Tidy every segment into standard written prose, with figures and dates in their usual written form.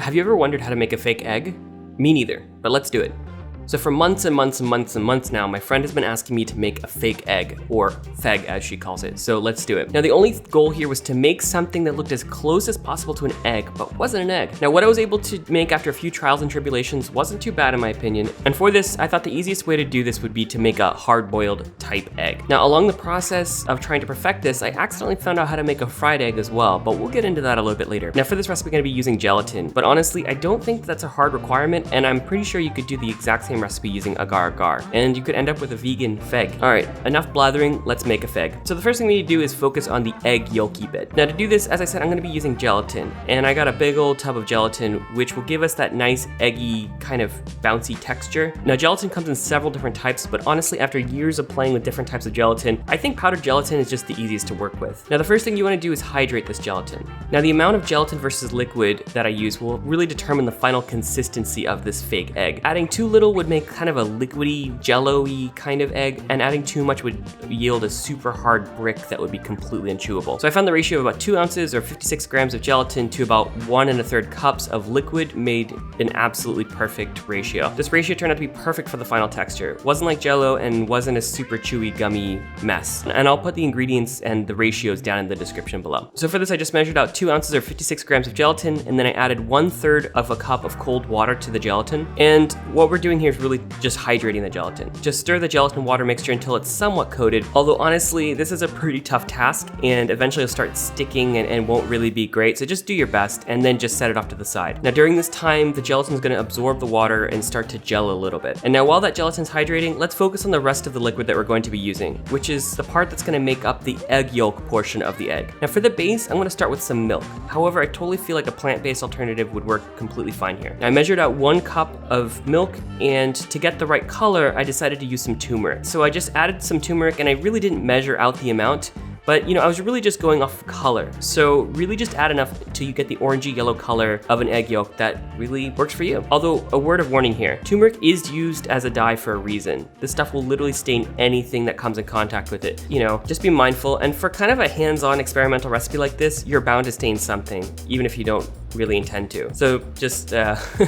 Have you ever wondered how to make a fake egg? Me neither, but let's do it. So for months and months and months and months now, my friend has been asking me to make a fake egg, or feg as she calls it, so let's do it. Now the only goal here was to make something that looked as close as possible to an egg, but wasn't an egg. Now what I was able to make after a few trials and tribulations wasn't too bad in my opinion, and for this, I thought the easiest way to do this would be to make a hard-boiled type egg. Now along the process of trying to perfect this, I accidentally found out how to make a fried egg as well, but we'll get into that a little bit later. Now for this recipe, I'm gonna be using gelatin, but honestly, I don't think that's a hard requirement, and I'm pretty sure you could do the exact same recipe using agar, and you could end up with a vegan feg. All right, enough blathering, let's make a feg. So the first thing we need to do is focus on the egg yolky bit. Now to do this, as I said, I'm gonna be using gelatin, and I got a big old tub of gelatin, which will give us that nice eggy kind of bouncy texture. Now gelatin comes in several different types, but honestly, after years of playing with different types of gelatin, I think powdered gelatin is just the easiest to work with. Now the first thing you wanna do is hydrate this gelatin. Now the amount of gelatin versus liquid that I use will really determine the final consistency of this fake egg. Adding too little would make kind of a liquidy, jello-y kind of egg, and adding too much would yield a super hard brick that would be completely unchewable. So I found the ratio of about 2 ounces or 56 grams of gelatin to about 1 1/3 cups of liquid made an absolutely perfect ratio. This ratio turned out to be perfect for the final texture. It wasn't like jello and wasn't a super chewy, gummy mess. And I'll put the ingredients and the ratios down in the description below. So for this, I just measured out 2 ounces or 56 grams of gelatin, and then I added 1/3 of a cup of cold water to the gelatin. And what we're doing here is really just hydrating the gelatin. Just stir the gelatin water mixture until it's somewhat coated, although honestly, this is a pretty tough task, and eventually it'll start sticking and won't really be great, so just do your best, and then just set it off to the side. Now during this time, the gelatin is going to absorb the water and start to gel a little bit. And now while that gelatin's hydrating, let's focus on the rest of the liquid that we're going to be using, which is the part that's going to make up the egg yolk portion of the egg. Now for the base, I'm going to start with some milk. However, I totally feel like a plant-based alternative would work completely fine here. Now, I measured out 1 cup of milk, and to get the right color, I decided to use some turmeric. So I just added some turmeric, and I really didn't measure out the amount, but I was really just going off color. So really just add enough till you get the orangey yellow color of an egg yolk that really works for you. Although, a word of warning here, turmeric is used as a dye for a reason. This stuff will literally stain anything that comes in contact with it. Just be mindful, and for kind of a hands-on experimental recipe like this, you're bound to stain something, even if you don't really intend to. So just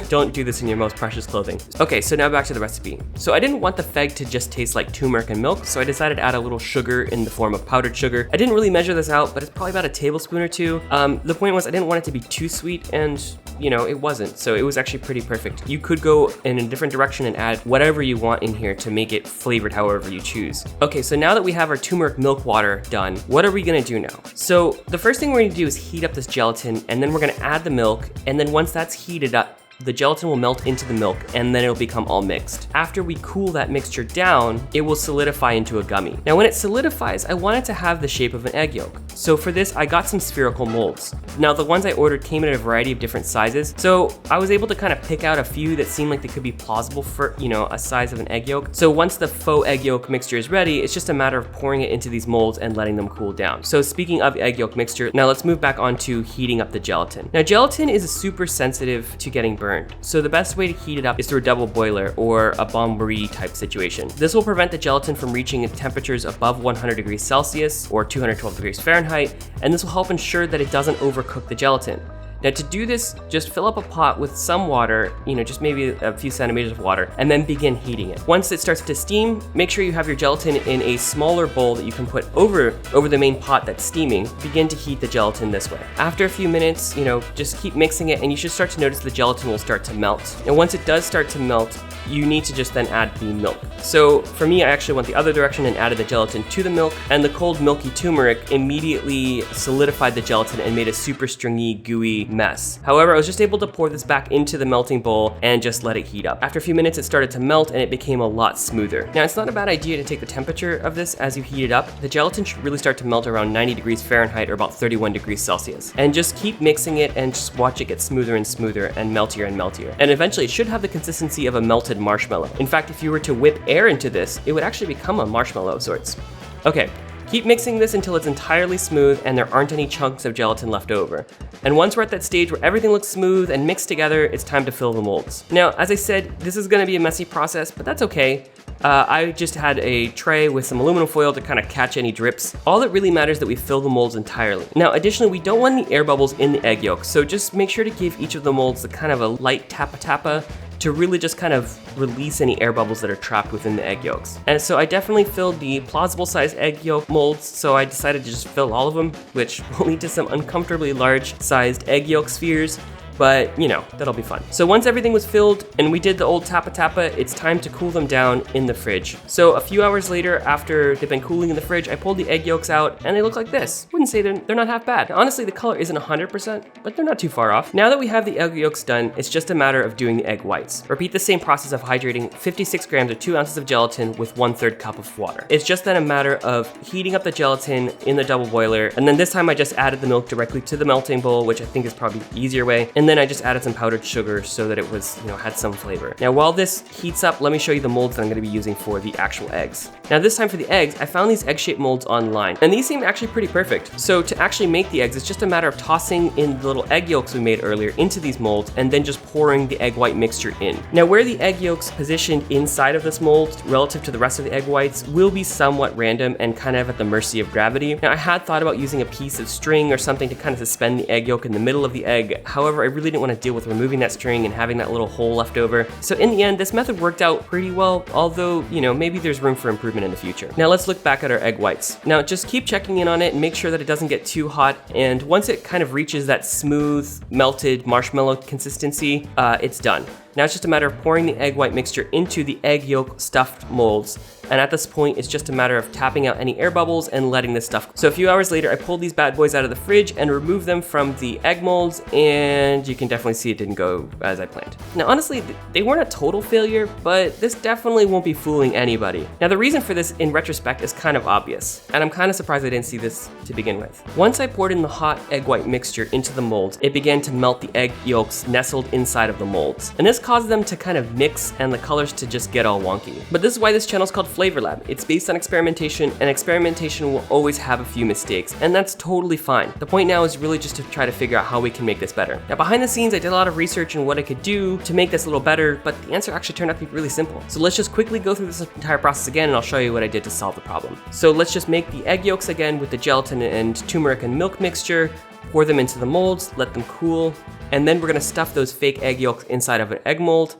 don't do this in your most precious clothing. Okay, so now back to the recipe. So I didn't want the feg to just taste like turmeric and milk, so I decided to add a little sugar in the form of powdered sugar. I didn't really measure this out, but it's probably about a tablespoon or 2. The point was I didn't want it to be too sweet, and it wasn't, so it was actually pretty perfect. You could go in a different direction and add whatever you want in here to make it flavored however you choose. Okay, so now that we have our turmeric milk water done, what are we gonna do now? So the first thing we're gonna do is heat up this gelatin, and then we're gonna add the milk, and then once that's heated up, the gelatin will melt into the milk, and then it'll become all mixed. After we cool that mixture down, it will solidify into a gummy. Now when it solidifies, I want it to have the shape of an egg yolk. So for this, I got some spherical molds. Now the ones I ordered came in a variety of different sizes, so I was able to kind of pick out a few that seemed like they could be plausible for, a size of an egg yolk. So once the faux egg yolk mixture is ready, it's just a matter of pouring it into these molds and letting them cool down. So speaking of egg yolk mixture, now let's move back on to heating up the gelatin. Now gelatin is super sensitive to getting burned. So the best way to heat it up is through a double boiler or a bain-marie type situation. This will prevent the gelatin from reaching temperatures above 100 degrees Celsius or 212 degrees Fahrenheit, and this will help ensure that it doesn't overcook the gelatin. Now to do this, just fill up a pot with some water, just maybe a few centimeters of water, and then begin heating it. Once it starts to steam, make sure you have your gelatin in a smaller bowl that you can put over the main pot that's steaming. Begin to heat the gelatin this way. After a few minutes, just keep mixing it, and you should start to notice the gelatin will start to melt. And once it does start to melt, you need to just then add the milk. So for me, I actually went the other direction and added the gelatin to the milk, and the cold milky turmeric immediately solidified the gelatin and made a super stringy, gooey mess. However, I was just able to pour this back into the melting bowl and just let it heat up. After a few minutes, it started to melt and it became a lot smoother. Now, it's not a bad idea to take the temperature of this as you heat it up. The gelatin should really start to melt around 90 degrees Fahrenheit or about 31 degrees Celsius. And just keep mixing it and just watch it get smoother and smoother and meltier and meltier. And eventually, it should have the consistency of a melted marshmallow. In fact, if you were to whip air into this, it would actually become a marshmallow of sorts. Okay. Keep mixing this until it's entirely smooth and there aren't any chunks of gelatin left over. And once we're at that stage where everything looks smooth and mixed together, it's time to fill the molds. Now, as I said, this is gonna be a messy process, but that's okay. I just had a tray with some aluminum foil to kind of catch any drips. All that really matters is that we fill the molds entirely. Now, additionally, we don't want any air bubbles in the egg yolk, so just make sure to give each of the molds a kind of a light tappa to really just kind of release any air bubbles that are trapped within the egg yolks. And so I definitely filled the plausible size egg yolk molds, so I decided to just fill all of them, which will lead to some uncomfortably large sized egg yolk spheres. But you know, that'll be fun. So once everything was filled and we did the old tappa, it's time to cool them down in the fridge. So a few hours later, after they've been cooling in the fridge, I pulled the egg yolks out and they look like this. Wouldn't say they're not half bad. Now, honestly, the color isn't 100%, but they're not too far off. Now that we have the egg yolks done, it's just a matter of doing the egg whites. Repeat the same process of hydrating 56 grams or 2 ounces of gelatin with 1/3 cup of water. It's just then a matter of heating up the gelatin in the double boiler. And then this time I just added the milk directly to the melting bowl, which I think is probably the easier way. And then I just added some powdered sugar so that it was, had some flavor. Now, while this heats up, let me show you the molds that I'm gonna be using for the actual eggs. Now, this time for the eggs, I found these egg-shaped molds online, and these seem actually pretty perfect. So to actually make the eggs, it's just a matter of tossing in the little egg yolks we made earlier into these molds and then just pouring the egg white mixture in. Now, where the egg yolks positioned inside of this mold relative to the rest of the egg whites will be somewhat random and kind of at the mercy of gravity. Now, I had thought about using a piece of string or something to kind of suspend the egg yolk in the middle of the egg. However, I really didn't want to deal with removing that string and having that little hole left over. So in the end, this method worked out pretty well, although, maybe there's room for improvement in the future. Now let's look back at our egg whites. Now just keep checking in on it and make sure that it doesn't get too hot. And once it kind of reaches that smooth, melted marshmallow consistency, it's done. Now it's just a matter of pouring the egg white mixture into the egg yolk stuffed molds. And at this point, it's just a matter of tapping out any air bubbles and letting this stuff. So a few hours later, I pulled these bad boys out of the fridge and removed them from the egg molds, and you can definitely see it didn't go as I planned. Now, honestly, they weren't a total failure, but this definitely won't be fooling anybody. Now, the reason for this in retrospect is kind of obvious, and I'm kind of surprised I didn't see this to begin with. Once I poured in the hot egg white mixture into the molds, it began to melt the egg yolks nestled inside of the molds. And this caused them to kind of mix and the colors to just get all wonky. But this is why this channel is called Flavor Lab. It's based on experimentation, and experimentation will always have a few mistakes, and that's totally fine. The point now is really just to try to figure out how we can make this better. Now, behind the scenes, I did a lot of research on what I could do to make this a little better, but the answer actually turned out to be really simple. So let's just quickly go through this entire process again, and I'll show you what I did to solve the problem. So let's just make the egg yolks again with the gelatin and turmeric and milk mixture, pour them into the molds, let them cool, and then we're gonna stuff those fake egg yolks inside of an egg mold.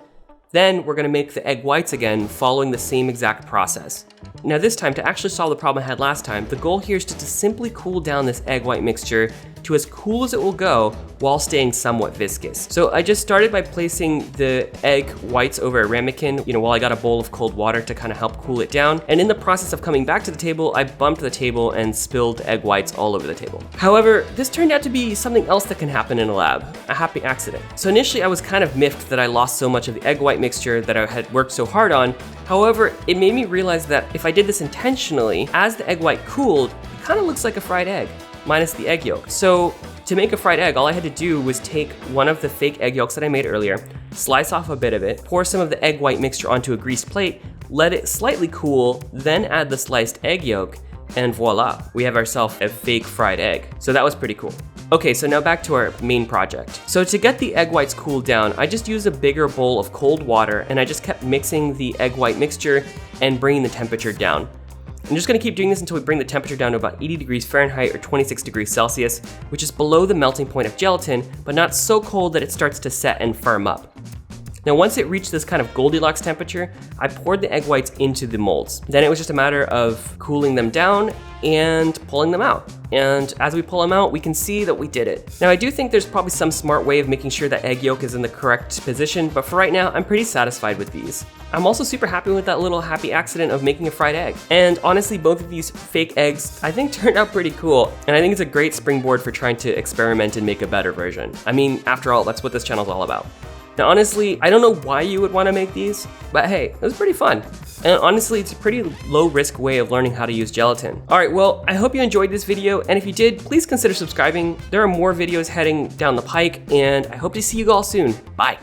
Then we're gonna make the egg whites again, following the same exact process. Now this time, to actually solve the problem I had last time, the goal here is to simply cool down this egg white mixture to as cool as it will go while staying somewhat viscous. So I just started by placing the egg whites over a ramekin, while I got a bowl of cold water to kind of help cool it down. And in the process of coming back to the table, I bumped the table and spilled egg whites all over the table. However, this turned out to be something else that can happen in a lab, a happy accident. So initially I was kind of miffed that I lost so much of the egg white mixture that I had worked so hard on. However, it made me realize that if I did this intentionally, as the egg white cooled, it kind of looks like a fried egg, minus the egg yolk. So to make a fried egg, all I had to do was take one of the fake egg yolks that I made earlier, slice off a bit of it, pour some of the egg white mixture onto a greased plate, let it slightly cool, then add the sliced egg yolk, and voila, we have ourselves a fake fried egg. So that was pretty cool. Okay, so now back to our main project. So to get the egg whites cooled down, I just used a bigger bowl of cold water, and I just kept mixing the egg white mixture and bringing the temperature down. I'm just gonna keep doing this until we bring the temperature down to about 80 degrees Fahrenheit or 26 degrees Celsius, which is below the melting point of gelatin, but not so cold that it starts to set and firm up. Now, once it reached this kind of Goldilocks temperature, I poured the egg whites into the molds. Then it was just a matter of cooling them down and pulling them out. And as we pull them out, we can see that we did it. Now, I do think there's probably some smart way of making sure that egg yolk is in the correct position, but for right now, I'm pretty satisfied with these. I'm also super happy with that little happy accident of making a fried egg. And honestly, both of these fake eggs, I think turned out pretty cool. And I think it's a great springboard for trying to experiment and make a better version. I mean, after all, that's what this channel's all about. Now, honestly, I don't know why you would want to make these, but hey, it was pretty fun. And honestly, it's a pretty low risk way of learning how to use gelatin. All right, well, I hope you enjoyed this video, and if you did, please consider subscribing. There are more videos heading down the pike, and I hope to see you all soon. Bye.